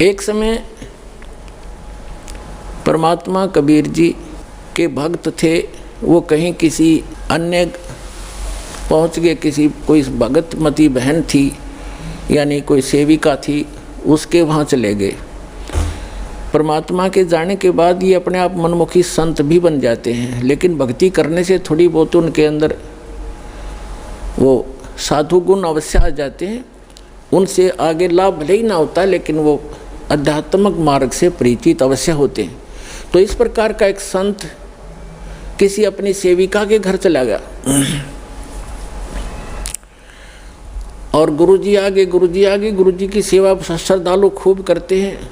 एक समय परमात्मा कबीर जी के भक्त थे। वो कहीं किसी अन्य पहुंच गए, किसी कोई भगतमती बहन थी यानी कोई सेविका थी, उसके वहाँ चले गए। परमात्मा के जाने के बाद ये अपने आप मनमुखी संत भी बन जाते हैं, लेकिन भक्ति करने से थोड़ी बहुत उनके अंदर वो साधु गुण अवश्य आ जाते हैं। उनसे आगे लाभ भले ही ना होता, लेकिन वो आध्यात्मिक मार्ग से परिचित अवश्य होते हैं। तो इस प्रकार का एक संत किसी अपनी सेविका के घर चला गया और गुरुजी आगे गुरुजी की सेवा श्रद्धालु खूब करते हैं।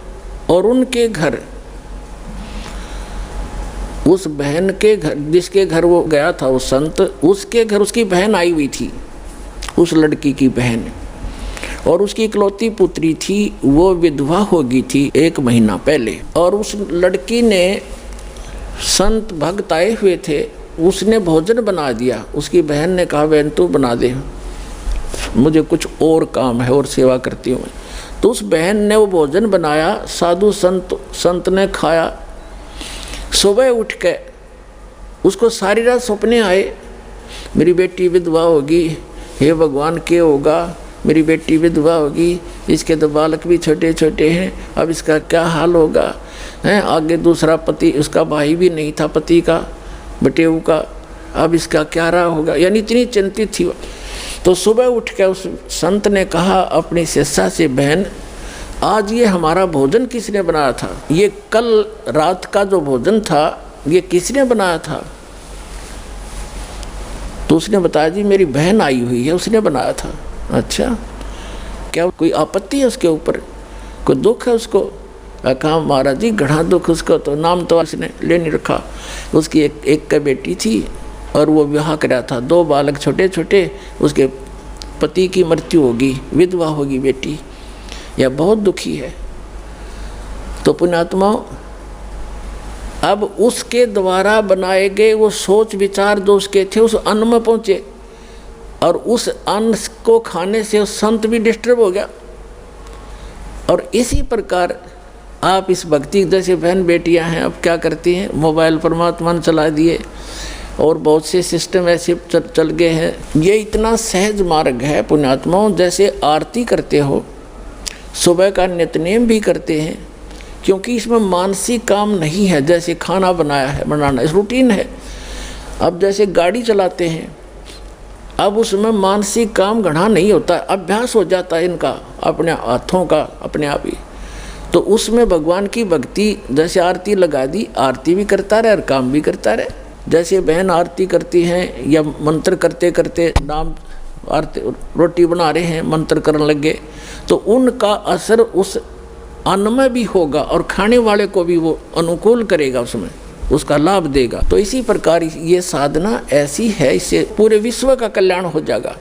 और उनके घर, उस बहन के घर, जिसके घर वो गया था उस संत, उसके घर उसकी बहन आई हुई थी, उस लड़की की बहन, और उसकी इकलौती पुत्री थी। वो विधवा हो गई थी 1 महीना पहले। और उस लड़की ने, संत भक्त आए हुए थे, उसने भोजन बना दिया। उसकी बहन ने कहा, बहन तू बना दे, मुझे कुछ और काम है और सेवा करती हूँ। तो उस बहन ने वो भोजन बनाया, साधु संत ने खाया। सुबह उठ के उसको सारी रात सपने आए, मेरी बेटी विधवा होगी, हे भगवान क्या होगा, मेरी बेटी विधवा होगी, इसके तो बालक भी छोटे छोटे हैं, अब इसका क्या हाल होगा हैं। आगे दूसरा पति, उसका भाई भी नहीं था पति का, बटेऊ का, अब इसका क्या रहा होगा, यानी इतनी चिंतित थी। तो सुबह उठ के उस संत ने कहा अपनी शिष्या से, बहन आज ये हमारा भोजन किसने बनाया था, ये कल रात का जो भोजन था ये किसने बनाया था। तो उसने बताया, जी मेरी बहन आई हुई है, उसने बनाया था। अच्छा, क्या कोई आपत्ति है उसके ऊपर, कोई दुख है उसको? कहा महाराज जी घना दुख उसको, तो नाम तो उसने ले नहीं रखा। उसकी एक बेटी थी और वो विवाह कराया था, 2 बालक छोटे छोटे, उसके पति की मृत्यु होगी, विधवा होगी बेटी, यह बहुत दुखी है। तो पुण्यात्माओं, अब उसके द्वारा बनाए गए वो सोच विचार जो उसके थे उस अन्न में पहुँचे, और उस अन्न को खाने से उस संत भी डिस्टर्ब हो गया। और इसी प्रकार आप इस भक्ति, जैसे बहन बेटियां हैं, अब क्या करती हैं, मोबाइल परमात्मा ने चला दिए और बहुत से सिस्टम ऐसे चल गए हैं। ये इतना सहज मार्ग है पुण्यात्माओं, जैसे आरती करते हो, सुबह का नित्यनेम भी करते हैं, क्योंकि इसमें मानसिक काम नहीं है। जैसे खाना बनाना इस रूटीन है। अब जैसे गाड़ी चलाते हैं, अब उसमें मानसिक काम घना नहीं होता, अभ्यास हो जाता है इनका, अपने हाथों का अपने आप ही। तो उसमें भगवान की भक्ति, जैसे आरती लगा दी, आरती भी करता रहे और काम भी करता रहे। जैसे बहन आरती करती हैं या मंत्र करते करते नाम आरती, रोटी बना रहे हैं, मंत्र करने लगे, तो उनका असर उस अन्न में भी होगा और खाने वाले को भी वो अनुकूल करेगा, उसमें उसका लाभ देगा। तो इसी प्रकार ये साधना ऐसी है, इससे पूरे विश्व का कल्याण हो जाएगा।